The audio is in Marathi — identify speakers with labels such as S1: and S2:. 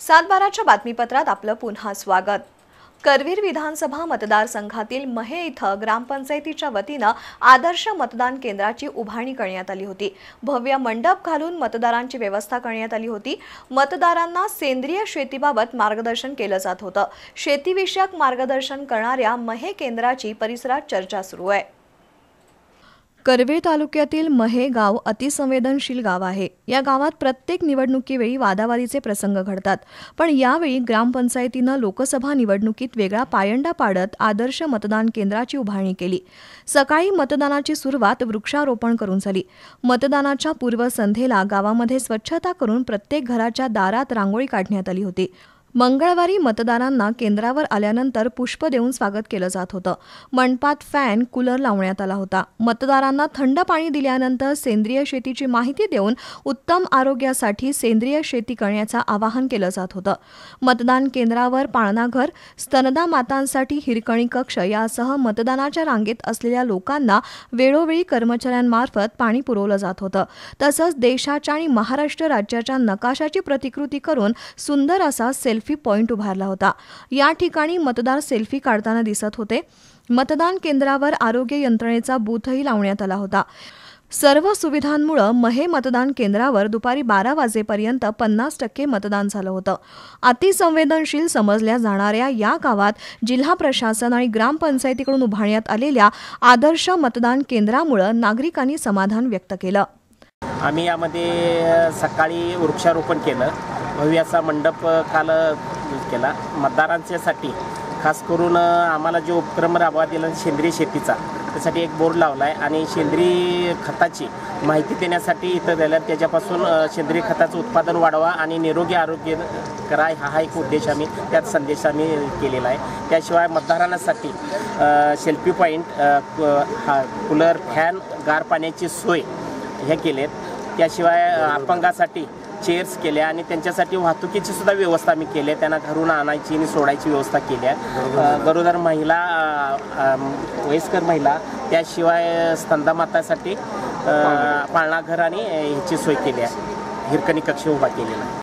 S1: 7/12च्या बातमीपत्रात आपलं पुन्हा स्वागत। करवीर विधानसभा मतदारसंघातील महे इथं ग्रामपंचायतीच्या वतीनं आदर्श मतदान केंद्राची उभारणी करण्यात आली होती। भव्य मंडप घालून मतदारांची व्यवस्था करण्यात आली होती। मतदारांना सेंद्रिय शेतीबाबत मार्गदर्शन केलं जात होतं। शेतीविषयक मार्गदर्शन करणाऱ्या महे केंद्राची परिसरात चर्चा सुरू आहे। करवीर तालुक्यातील महे गाव अतिसंवेदनशील गाव आहे। या गावात प्रत्येक निवडणुकीवेळी वादावादीचे प्रसंग घडतात, पण यावेळी ग्रामपंचायतीनं लोकसभा निवडणुकीत वेगळा पायंडा पाडत आदर्श मतदान केंद्राची उभारणी केली। सकाळी मतदानाची सुरुवात वृक्षारोपण करून झाली। मतदानाच्या पूर्वसंध्येला गावामध्ये स्वच्छता करून प्रत्येक घराच्या दारात रांगोळी काढण्यात आली होती। मंगळवारी मतदारांना केंद्रावर आल्यानंतर पुष्प देऊन स्वागत केलं जात होतं। मंडपात फॅन, कूलर लावण्यात आला होता। मतदारांना थंड पाणी दिल्यानंतर सेंद्रिय शेतीची माहिती देऊन उत्तम आरोग्यासाठी सेंद्रिय शेती करण्याचं आवाहन केलं जात होतं। मतदान केंद्रावर पाळणाघर, स्तनदा मातांसाठी हिरकणी कक्ष यासह मतदानाच्या रांगेत असलेल्या लोकांना वेळोवेळी कर्मचाऱ्यांमार्फत पाणी पुरवलं जात होतं। तसंच देशाच्या आणि महाराष्ट्र राज्याच्या नकाशाची प्रतिकृती करून सुंदर असा सेल्फी पॉइंट उभारला होता। या ठिकाणी मतदार सेल्फी काढताना दिसत होते। मतदान केंद्रावर आरोग्य यंत्रणेचा बूथही लावण्यात आला होता। सर्व सुविधांमुळे महे मतदान केंद्रावर दुपारी 12 वाजेपर्यंत 50% मतदान झालं होतं। अतिसंवेदनशील समजल्या जाणाऱ्या या गावात जिल्हा प्रशासन आणि ग्रामपंचायतीकडून उभारण्यात आलेल्या आदर्श मतदान केंद्रामुळे नागरिकांनी समाधान व्यक्त केलं।
S2: आम्ही यामध्ये सकाळी वृक्षारोपण केलं, भव्य असा मंडप काल केला। मतदारांच्यासाठी खास करून आम्हाला जो उपक्रम राबवण्यात दिला सेंद्रिय शेतीचा, त्यासाठी एक बोर्ड लावला आहे आणि सेंद्रिय खताची माहिती देण्यासाठी इथं दिलं। त्याच्यापासून सेंद्रिय खताचं उत्पादन वाढवा आणि निरोगी आरोग्य करा, हा एक उद्देश आम्ही त्यात संदेश आम्ही केलेला आहे। त्याशिवाय मतदारांसाठी सेल्फी पॉईंट, कूलर, फॅन, गार पाण्याची सोय हे केलेत। त्याशिवाय अपंगासाठी चेअर्स केल्या आणि त्यांच्यासाठी वाहतुकीची सुद्धा व्यवस्था आम्ही केली आहे। त्यांना घरून आणायची आणि सोडायची व्यवस्था केली आहे। गरोदर महिला, वयस्कर महिला, त्याशिवाय स्तनदामातासाठी पाळणाघर आणि ह्याची सोय केली आहे। हिरकणी कक्ष उभा केलेला आहे।